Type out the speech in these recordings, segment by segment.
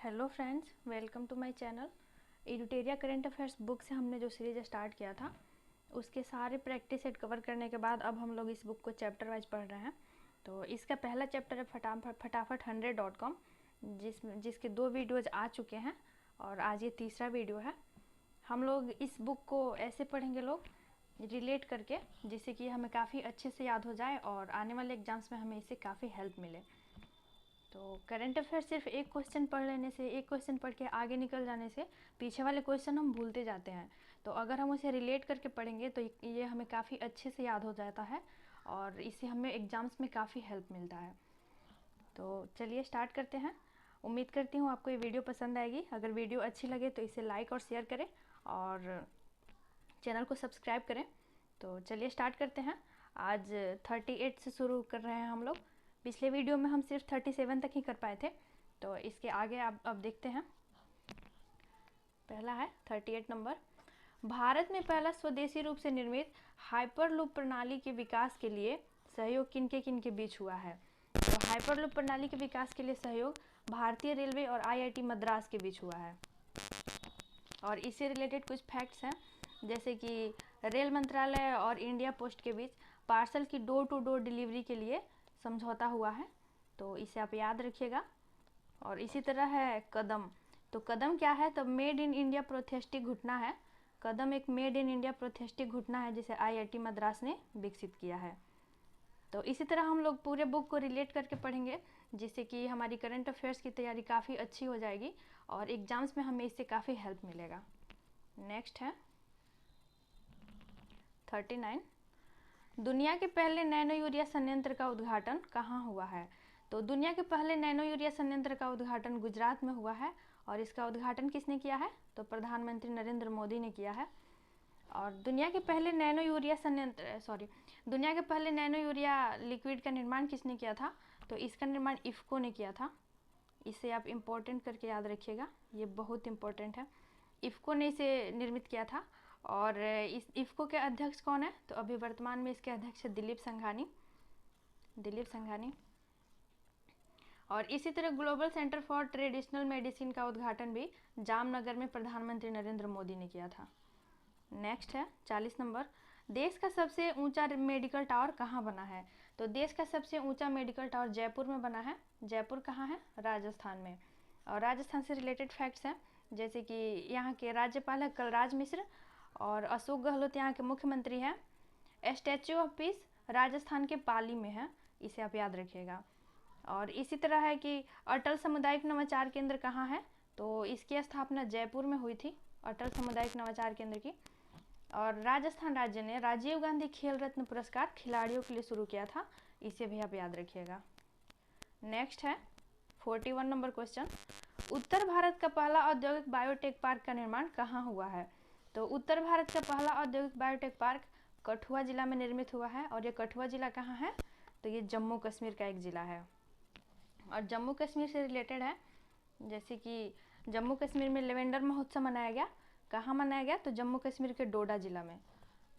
Hello friends, welcome to my channel. Edutoria current affairs book से हमने जो series start किया था उसके सारे प्रैक्टिस सेट कवर करने के बाद अब हम लोग इस बुक को चैप्टर वाइज पढ़ रहे हैं। तो इसका पहला चैप्टर है फटाफट 100.com, जिसके 2 वीडियोज आ चुके हैं और आज ये तीसरा वीडियो है। हम लोग इस बुक को ऐसे पढ़ेंगे लोग रिलेट करके, जिससे कि हमें काफ़ी अच्छे से याद हो जाए और आने वाले एग्जाम्स में हमें इससे काफ़ी हेल्प मिले। तो करंट अफेयर सिर्फ एक क्वेश्चन पढ़ लेने से, एक क्वेश्चन पढ़ के आगे निकल जाने से पीछे वाले क्वेश्चन हम भूलते जाते हैं। तो अगर हम उसे रिलेट करके पढ़ेंगे तो ये हमें काफ़ी अच्छे से याद हो जाता है और इससे हमें एग्ज़ाम्स में काफ़ी हेल्प मिलता है। तो चलिए स्टार्ट करते हैं। उम्मीद करती हूँ आपको ये वीडियो पसंद आएगी। अगर वीडियो अच्छी लगे तो इसे लाइक और शेयर करें और चैनल को सब्सक्राइब करें। तो चलिए स्टार्ट करते हैं। आज 38 से शुरू कर रहे हैं हम लोग। पिछले वीडियो में हम सिर्फ 37 तक ही कर पाए थे, तो इसके आगे आप अब देखते हैं। पहला है 38 नंबर। भारत में पहला स्वदेशी रूप से निर्मित हाइपरलूप प्रणाली के विकास के लिए सहयोग किन के बीच हुआ है? तो हाइपरलूप प्रणाली के विकास के लिए सहयोग भारतीय रेलवे और IIT मद्रास के बीच हुआ है। और इससे रिलेटेड कुछ फैक्ट्स हैं, जैसे कि रेल मंत्रालय और इंडिया पोस्ट के बीच पार्सल की डोर टू डोर डिलीवरी के लिए समझौता हुआ है, तो इसे आप याद रखिएगा। और इसी तरह है कदम। तो कदम क्या है? तो मेड इन इंडिया प्रोस्थेटिक घुटना है। कदम एक मेड इन इंडिया प्रोस्थेटिक घुटना है जिसे IIT मद्रास ने विकसित किया है। तो इसी तरह हम लोग पूरे बुक को रिलेट करके पढ़ेंगे, जिससे कि हमारी करंट अफेयर्स की तैयारी काफ़ी अच्छी हो जाएगी और एग्जाम्स में हमें इससे काफ़ी हेल्प मिलेगा। नेक्स्ट है 39। दुनिया के पहले नैनो यूरिया संयंत्र का उद्घाटन कहाँ हुआ है? तो दुनिया के पहले नैनो यूरिया संयंत्र का उद्घाटन गुजरात में हुआ है। और इसका उद्घाटन किसने किया है? तो प्रधानमंत्री नरेंद्र मोदी ने किया है। और दुनिया के पहले नैनो यूरिया लिक्विड का निर्माण किसने किया था? तो इसका निर्माण इफ़को ने किया था। इसे आप इम्पोर्टेंट करके याद रखिएगा, ये बहुत इम्पोर्टेंट है। इफ़को ने इसे निर्मित किया था। और इस इफ़को के अध्यक्ष कौन है? तो अभी वर्तमान में इसके अध्यक्ष है दिलीप संघानी। और इसी तरह global centre for traditional medicine का उद्घाटन भी जामनगर में प्रधानमंत्री नरेंद्र मोदी ने किया था। नेक्स्ट है 40 नंबर। देश का सबसे ऊंचा मेडिकल टावर कहाँ बना है? तो देश का सबसे ऊंचा मेडिकल टावर जयपुर में बना है। जयपुर कहाँ है? राजस्थान में। और राजस्थान से रिलेटेड फैक्ट्स हैं, जैसे कि यहाँ के राज्यपाल है कलराज मिश्र और अशोक गहलोत यहाँ के मुख्यमंत्री हैं। स्टैच्यू ऑफ पीस राजस्थान के पाली में है, इसे आप याद रखिएगा। और इसी तरह है कि अटल सामुदायिक नवाचार केंद्र कहाँ है? तो इसकी स्थापना जयपुर में हुई थी, अटल सामुदायिक नवाचार केंद्र की। और राजस्थान राज्य ने राजीव गांधी खेल रत्न पुरस्कार खिलाड़ियों के लिए शुरू किया था, इसे भी आप याद रखिएगा। नेक्स्ट है 41 नंबर क्वेश्चन। उत्तर भारत का पहला औद्योगिक बायोटेक पार्क का निर्माण कहाँ हुआ है? तो उत्तर भारत का पहला औद्योगिक बायोटेक पार्क कठुआ जिला में निर्मित हुआ है। और ये कठुआ जिला कहाँ है? तो ये जम्मू कश्मीर का एक ज़िला है। और जम्मू कश्मीर से रिलेटेड है, जैसे कि जम्मू कश्मीर में लेवेंडर महोत्सव मनाया गया। कहाँ मनाया गया? तो जम्मू कश्मीर के डोडा जिला में।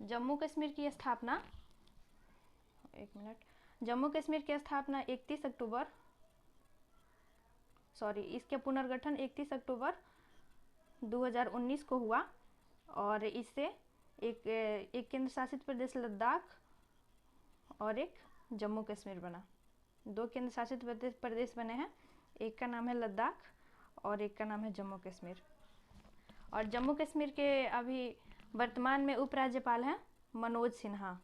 जम्मू कश्मीर की स्थापना जम्मू कश्मीर की स्थापना 31 अक्टूबर इसके पुनर्गठन 31 अक्टूबर 2019 को हुआ। और इससे एक केंद्र शासित प्रदेश लद्दाख और एक जम्मू कश्मीर बना। 2 केंद्र शासित प्रदेश बने हैं, एक का नाम है लद्दाख और एक का नाम है जम्मू कश्मीर। और जम्मू कश्मीर के अभी वर्तमान में उपराज्यपाल हैं मनोज सिन्हा।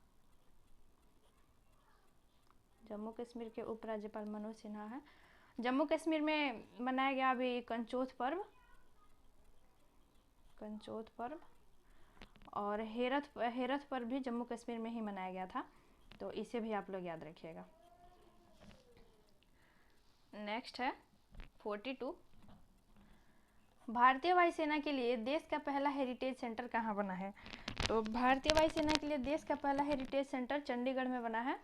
जम्मू कश्मीर के उपराज्यपाल मनोज सिन्हा हैं। जम्मू कश्मीर में मनाया गया अभी कंचोथ पर्व और हेरथ पर्व भी जम्मू कश्मीर में ही मनाया गया था, तो इसे भी आप लोग याद रखिएगा। नेक्स्ट है 42। भारतीय वायुसेना के लिए देश का पहला हेरिटेज सेंटर कहाँ बना है? तो भारतीय वायुसेना के लिए देश का पहला हेरिटेज सेंटर चंडीगढ़ में बना है।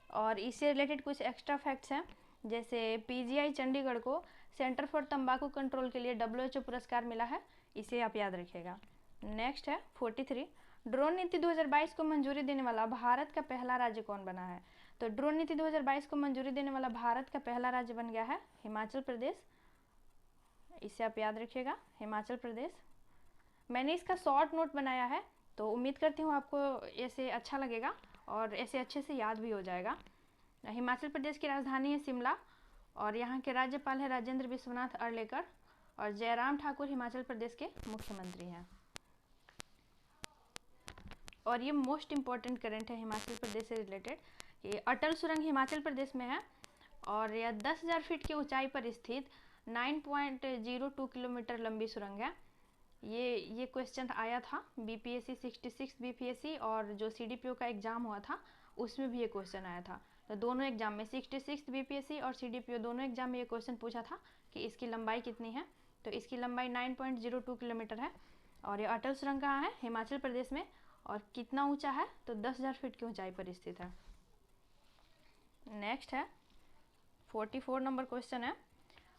और इससे रिलेटेड कुछ एक्स्ट्रा फैक्ट्स हैं, जैसे PGI चंडीगढ़ को सेंटर फॉर तंबाकू कंट्रोल के लिए WHO पुरस्कार मिला है, इसे आप याद रखिएगा। नेक्स्ट है 43। ड्रोन नीति 2022 को मंजूरी देने वाला भारत का पहला राज्य कौन बना है? तो ड्रोन नीति 2022 को मंजूरी देने वाला भारत का पहला राज्य बन गया है हिमाचल प्रदेश। इसे आप याद रखिएगा, हिमाचल प्रदेश। मैंने इसका शॉर्ट नोट बनाया है, तो उम्मीद करती हूँ आपको ऐसे अच्छा लगेगा और ऐसे अच्छे से याद भी हो जाएगा। हिमाचल प्रदेश की राजधानी है शिमला और यहाँ के राज्यपाल है राजेंद्र विश्वनाथ अर्लेकर और जयराम ठाकुर हिमाचल प्रदेश के मुख्यमंत्री हैं। और ये मोस्ट इम्पॉर्टेंट करंट है हिमाचल प्रदेश से रिलेटेड कि अटल सुरंग हिमाचल प्रदेश में है और यह 10,000 फीट की ऊंचाई पर स्थित 9.02 किलोमीटर लंबी सुरंग है। ये क्वेश्चन आया था बीपीएससी 66 बीपीएससी और जो सीडीपीओ का एग्ज़ाम हुआ था उसमें भी ये क्वेश्चन आया था। तो दोनों एग्जाम में 66 बीपीएससी और सीडीपीओ दोनों एग्जाम में ये क्वेश्चन पूछा था कि इसकी लंबाई कितनी है। तो इसकी लंबाई 9.02 किलोमीटर है और ये अटल सुरंग कहाँ है? हिमाचल प्रदेश में। और कितना ऊंचा है? तो 10,000 फीट की ऊंचाई पर स्थित है। नेक्स्ट है 44 नंबर क्वेश्चन है,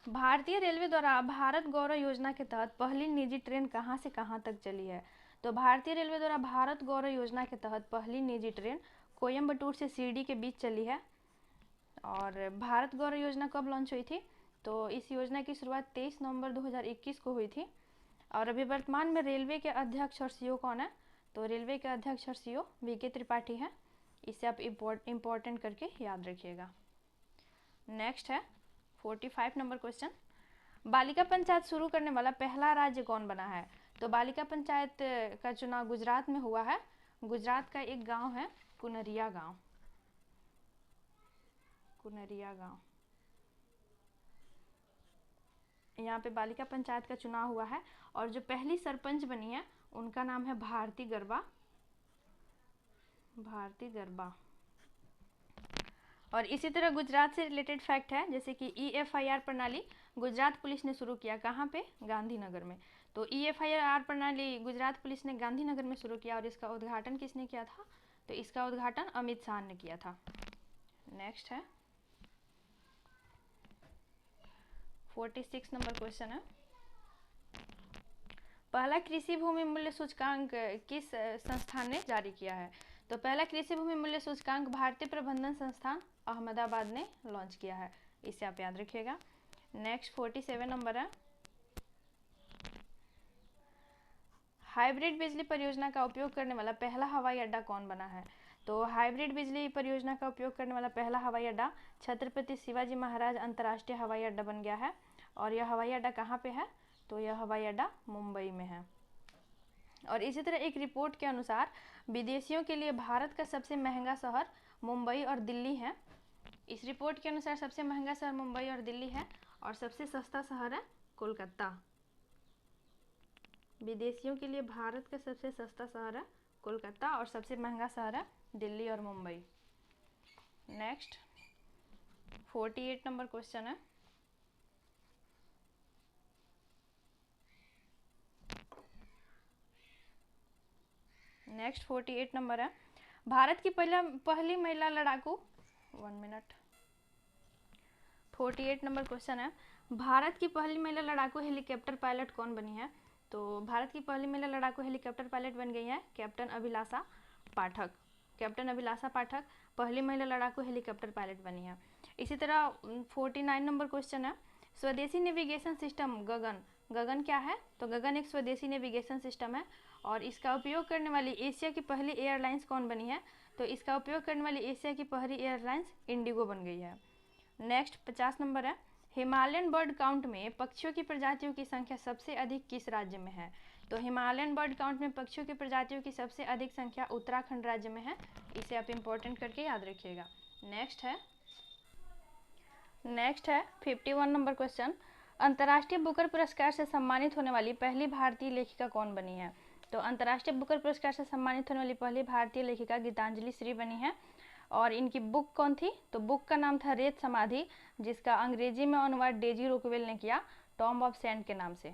भारतीय रेलवे द्वारा भारत गौरव योजना के तहत पहली निजी ट्रेन कहाँ से कहाँ तक चली है? तो भारतीय रेलवे द्वारा भारत गौरव योजना के तहत पहली निजी ट्रेन कोयम्बटूर से शिरडी के बीच चली है। और भारत गौरव योजना कब लॉन्च हुई थी? तो इस योजना की शुरुआत 23 नवंबर 2021 को हुई थी। और अभी वर्तमान में रेलवे के अध्यक्ष और सीईओ कौन है? तो रेलवे के अध्यक्ष और सीईओ वीके त्रिपाठी हैं। इसे आप इम्पोर्टेंट करके याद रखिएगा। नेक्स्ट है 45 नंबर क्वेश्चन, बालिका पंचायत शुरू करने वाला पहला राज्य कौन बना है? तो बालिका पंचायत का चुनाव गुजरात में हुआ है। गुजरात का एक गांव है कुनरिया गांव। कुनरिया गांव, यहाँ पे बालिका पंचायत का चुनाव हुआ है और जो पहली सरपंच बनी है उनका नाम है भारती गरबा। भारती गरबा। और इसी तरह गुजरात से रिलेटेड फैक्ट है, जैसे कि EFIR प्रणाली गुजरात पुलिस ने शुरू किया। कहाँ पे? गांधीनगर में। तो EFIR प्रणाली गुजरात पुलिस ने गांधीनगर में शुरू किया और इसका उद्घाटन किसने किया था? तो इसका उद्घाटन अमित शाह ने किया था। नेक्स्ट है 46 नंबर क्वेश्चन है, पहला कृषि भूमि मूल्य सूचकांक किस संस्थान ने जारी किया है? तो पहला कृषि भूमि मूल्य सूचकांक भारतीय प्रबंधन संस्थान अहमदाबाद ने लॉन्च किया है। इसे आप याद रखिएगा। नेक्स्ट 47 नंबर है, हाइब्रिड बिजली परियोजना का उपयोग करने वाला पहला हवाई अड्डा कौन बना है? तो हाइब्रिड बिजली परियोजना का उपयोग करने वाला पहला हवाई अड्डा छत्रपति शिवाजी महाराज अंतर्राष्ट्रीय हवाई अड्डा बन गया है। और यह हवाई अड्डा कहाँ पे है? तो यह हवाई अड्डा मुंबई में है। और इसी तरह एक रिपोर्ट के अनुसार विदेशियों के लिए भारत का सबसे महंगा शहर मुंबई और दिल्ली है। इस रिपोर्ट के अनुसार सबसे महंगा शहर मुंबई और दिल्ली है और सबसे सस्ता शहर है कोलकाता। विदेशियों के लिए भारत का सबसे सस्ता शहर है कोलकाता और सबसे महंगा शहर है दिल्ली और मुंबई। नेक्स्ट 48 नंबर क्वेश्चन है, नेक्स्ट 48 नंबर है, भारत की पहली महिला लड़ाकू 1 मिनट 48 नंबर क्वेश्चन है, भारत की पहली महिला लड़ाकू हेलीकॉप्टर पायलट कौन बनी है? तो भारत की पहली महिला लड़ाकू हेलीकॉप्टर पायलट बन गई है कैप्टन अभिलाषा पाठक। कैप्टन अभिलाषा पाठक पहली महिला लड़ाकू हेलीकॉप्टर पायलट बनी है। इसी तरह 49 नंबर क्वेश्चन है, स्वदेशी नेविगेशन सिस्टम गगन। गगन क्या है? तो गगन एक स्वदेशी नेविगेशन सिस्टम है और इसका उपयोग करने वाली एशिया की पहली एयरलाइंस कौन बनी है? तो इसका उपयोग करने वाली एशिया की पहली एयरलाइंस इंडिगो बन गई है। नेक्स्ट 50 नंबर है, हिमालयन बर्ड काउंट में पक्षियों की प्रजातियों की संख्या सबसे अधिक किस राज्य में है? तो हिमालयन बर्ड काउंट में पक्षियों की प्रजातियों की सबसे अधिक संख्या उत्तराखंड राज्य में है। इसे आप इम्पोर्टेंट करके याद रखिएगा। नेक्स्ट है 51 नंबर क्वेश्चन, अंतर्राष्ट्रीय बुकर पुरस्कार से सम्मानित होने वाली पहली भारतीय लेखिका कौन बनी है? तो अंतर्राष्ट्रीय बुकर पुरस्कार से सम्मानित होने वाली पहली भारतीय लेखिका गीतांजलि श्री बनी है। और इनकी बुक कौन थी? तो बुक का नाम था रेत समाधि, जिसका अंग्रेजी में अनुवाद डेजी रोकवेल ने किया टॉम्ब ऑफ सैंड के नाम से।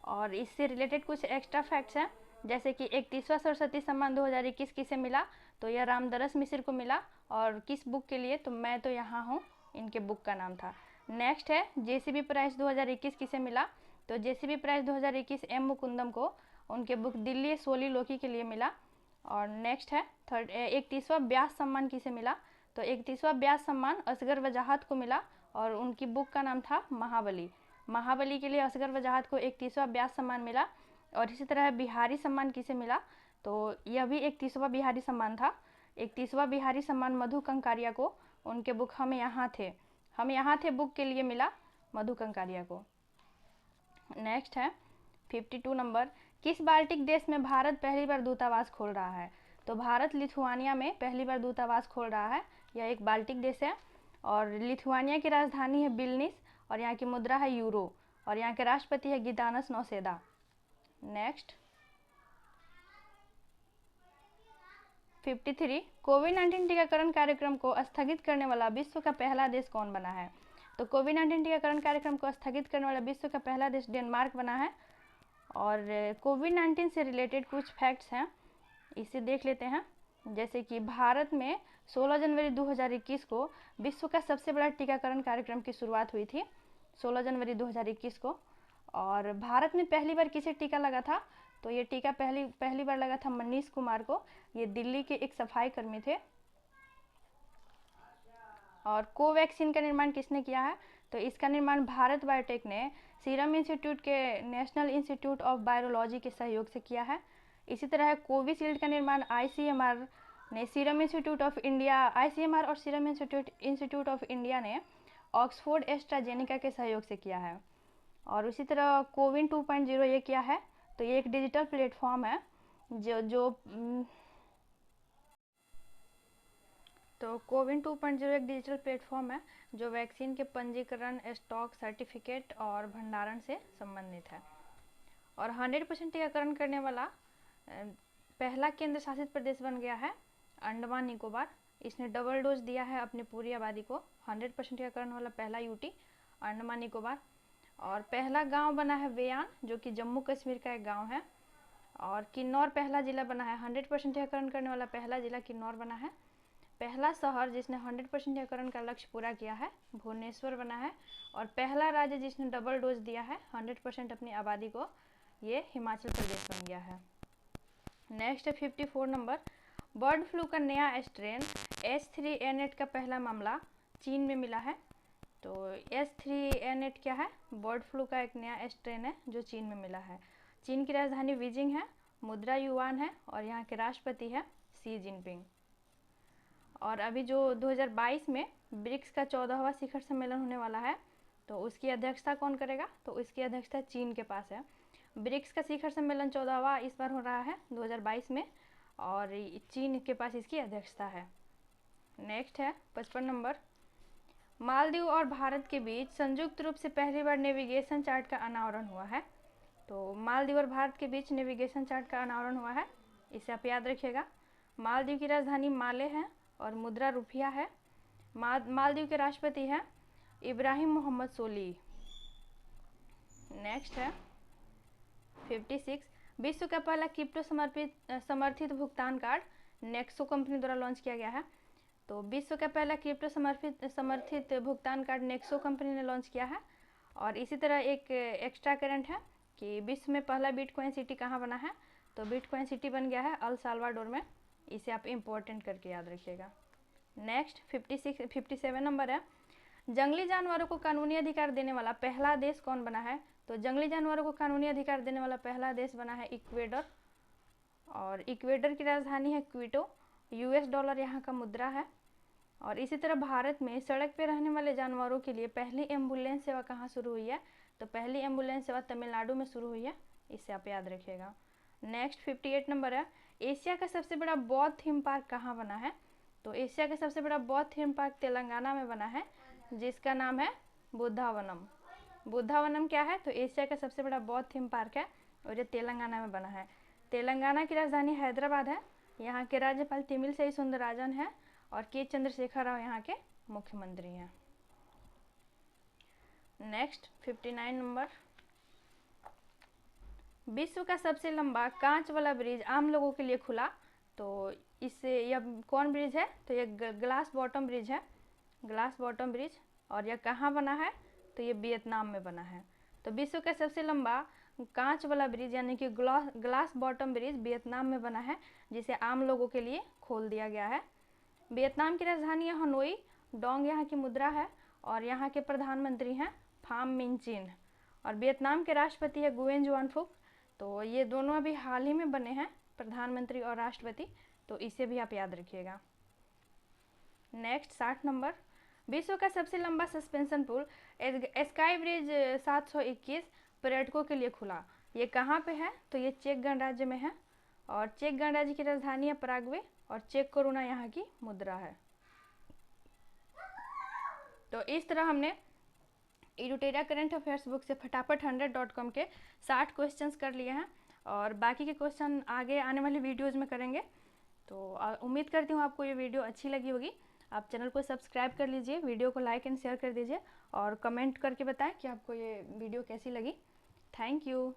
और इससे रिलेटेड कुछ एक्स्ट्रा फैक्ट्स हैं, जैसे कि 31वां सरस्वती सम्मान 2021 किसे मिला? तो यह रामदरस मिश्र को मिला। और किस बुक के लिए? तो मैं तो यहाँ हूँ, इनके बुक का नाम था। नेक्स्ट है JCB प्राइज 2021 किसे मिला? तो JCB प्राइज 2021 M मुकुंदम को उनके बुक दिल्ली सोली लोकी के लिए मिला। और नेक्स्ट है 31वां व्यास सम्मान किसे मिला? तो 31वां व्यास सम्मान असगर वजाहत को मिला और उनकी बुक का नाम था महाबली। महाबली के लिए असगर वजाहत को 31वां व्यास सम्मान मिला। और इसी तरह बिहारी सम्मान किसे मिला, तो यह भी 31वां बिहारी सम्मान था। 31वां बिहारी सम्मान मधु कंकारिया को उनके बुक हम यहाँ थे बुक के लिए मिला मधु कंकारिया को। नेक्स्ट है 52 नंबर, किस बाल्टिक देश में भारत पहली बार दूतावास खोल रहा है, तो भारत लिथुआनिया में पहली बार दूतावास खोल रहा है। यह एक बाल्टिक देश है और लिथुआनिया की राजधानी है विल्निस और यहाँ की मुद्रा है यूरो और यहाँ के राष्ट्रपति है गितानस नौसेदा। नेक्स्ट 53, कोविड-19 टीकाकरण कार्यक्रम को स्थगित करने वाला विश्व का पहला देश कौन बना है, तो कोविड-19 टीकाकरण कार्यक्रम को स्थगित करने वाला विश्व का पहला देश डेनमार्क बना है। और कोविड-19 से रिलेटेड कुछ फैक्ट्स हैं, इसे देख लेते हैं। जैसे कि भारत में 16 जनवरी 2021 को विश्व का सबसे बड़ा टीकाकरण कार्यक्रम की शुरुआत हुई थी, 16 जनवरी 2021 को। और भारत में पहली बार किसे टीका लगा था, तो ये टीका पहली बार लगा था मनीष कुमार को। ये दिल्ली के एक सफाई कर्मी थे। और कोवैक्सीन का निर्माण किसने किया है, तो इसका निर्माण भारत बायोटेक ने सीरम इंस्टीट्यूट के नेशनल इंस्टीट्यूट ऑफ वायरोलॉजी के सहयोग से किया है। इसी तरह कोविशील्ड का निर्माण आईसीएमआर ने serum institute of India ICMR और सीरम इंस्टीट्यूट ऑफ इंडिया ने ऑक्सफोर्ड एस्ट्राजेनिका के सहयोग से किया है। और इसी तरह कोविन 2.0 ये क्या है, तो ये एक डिजिटल प्लेटफॉर्म है तो कोविन 2.0 एक डिजिटल प्लेटफॉर्म है जो वैक्सीन के पंजीकरण, स्टॉक, सर्टिफिकेट और भंडारण से संबंधित है। और 100% टीकाकरण करने वाला पहला केंद्र शासित प्रदेश बन गया है अंडमान निकोबार। इसने डबल डोज दिया है अपनी पूरी आबादी को। 100% टीकाकरण वाला पहला यूटी अंडमान निकोबार। और पहला गांव बना है वेयान, जो कि जम्मू कश्मीर का एक गांव है। और किन्नौर पहला जिला बना है। 100% टीकाकरण करने वाला पहला जिला किन्नौर बना है। पहला शहर जिसने 100% टीकाकरण का लक्ष्य पूरा किया है भुवनेश्वर बना है। और पहला राज्य जिसने डबल डोज दिया है 100% अपनी आबादी को, ये हिमाचल प्रदेश बन गया है। नेक्स्ट है 54 नंबर, बर्ड फ्लू का नया स्ट्रेन H3N8 का पहला मामला चीन में मिला है। तो H3N8 क्या है, बर्ड फ्लू का एक नया स्ट्रेन है जो चीन में मिला है। चीन की राजधानी बीजिंग है, मुद्रा युआन है और यहाँ के राष्ट्रपति है शी जिनपिंग। और अभी जो 2022 में ब्रिक्स का 14वां शिखर सम्मेलन होने वाला है, तो उसकी अध्यक्षता कौन करेगा, तो उसकी अध्यक्षता चीन के पास है। ब्रिक्स का शिखर सम्मेलन 14वां इस बार हो रहा है 2022 में और चीन के पास इसकी अध्यक्षता है। नेक्स्ट है 55 नंबर, मालदीव और भारत के बीच संयुक्त रूप से पहली बार नेविगेशन चार्ट का अनावरण हुआ है। तो मालदीव और भारत के बीच नेविगेशन चार्ट का अनावरण हुआ है, इसे आप याद रखिएगा। मालदीव की राजधानी माले है और मुद्रा रुपया है। मालदीव के राष्ट्रपति हैं इब्राहिम मोहम्मद सोली। नेक्स्ट है 56, विश्व का पहला क्रिप्टो समर्थित भुगतान कार्ड नेक्सो कंपनी द्वारा लॉन्च किया गया है। तो विश्व का पहला क्रिप्टो समर्थित भुगतान कार्ड नेक्सो कंपनी ने लॉन्च किया है। और इसी तरह एक एक्स्ट्रा करंट है कि विश्व में पहला बिटकॉइन सिटी कहाँ बना है, तो बिटकॉइन सिटी बन गया है अल साल्वाडोर में। इसे आप इम्पोर्टेंट करके याद रखिएगा। नेक्स्ट 57 नंबर है, जंगली जानवरों को कानूनी अधिकार देने वाला पहला देश कौन बना है, तो जंगली जानवरों को कानूनी अधिकार देने वाला पहला देश बना है इक्वेडर। और इक्वेडर की राजधानी है क्विटो, $, यहाँ का मुद्रा है। और इसी तरह भारत में सड़क पे रहने वाले जानवरों के लिए पहली एम्बुलेंस सेवा कहाँ शुरू हुई है, तो पहली एम्बुलेंस सेवा तमिलनाडु में शुरू हुई है, इसे आप याद रखिएगा। नेक्स्ट 58 नंबर है, एशिया का सबसे बड़ा बौद्ध थीम पार्क कहाँ बना है, तो एशिया का सबसे बड़ा बौद्ध थीम पार्क तेलंगाना में बना है, जिसका नाम है बुद्धावनम। बुद्धावनम क्या है, तो एशिया का सबसे बड़ा बौद्ध थीम पार्क है और ये तेलंगाना में बना है। तेलंगाना की राजधानी हैदराबाद है। यहाँ के राज्यपाल तमिलिसाई सुंदरराजन है और के चंद्रशेखर राव यहाँ के मुख्यमंत्री हैं। नेक्स्ट 59 नंबर, विश्व का सबसे लंबा कांच वाला ब्रिज आम लोगों के लिए खुला। तो इससे यह कौन ब्रिज है, तो यह ग्लास बॉटम ब्रिज है, ग्लास बॉटम ब्रिज। और यह कहाँ बना है, तो ये वियतनाम में बना है। तो विश्व का सबसे लंबा कांच वाला ब्रिज यानी कि ग्लास बॉटम ब्रिज वियतनाम में बना है, जिसे आम लोगों के लिए खोल दिया गया है। वियतनाम की राजधानी है हनोई, डोंग यहाँ की मुद्रा है और यहाँ के प्रधानमंत्री हैं फाम मिन चिन। और वियतनाम के राष्ट्रपति है गुएन जुआन फुक। तो ये दोनों अभी हाल ही में बने हैं, प्रधानमंत्री और राष्ट्रपति, तो इसे भी आप याद रखिएगा। नेक्स्ट 60 नंबर, विश्व का सबसे लंबा सस्पेंशन पुल स्काई ब्रिज 721 पर्यटकों के लिए खुला। ये कहाँ पे है? तो ये चेक गणराज्य में है और चेक गणराज्य की राजधानी है पराग्वे और चेक कोरोना यहाँ की मुद्रा है। तो इस तरह हमने एडुटेरिया करंट अफेयर्स बुक से फटाफट 100.com के 60 क्वेश्चंस कर लिए हैं और बाकी के क्वेश्चन आगे आने वाले वीडियोज़ में करेंगे। तो उम्मीद करती हूँ आपको ये वीडियो अच्छी लगी होगी। आप चैनल को सब्सक्राइब कर लीजिए, वीडियो को लाइक एंड शेयर कर दीजिए और कमेंट करके बताएं कि आपको ये वीडियो कैसी लगी। Thank you.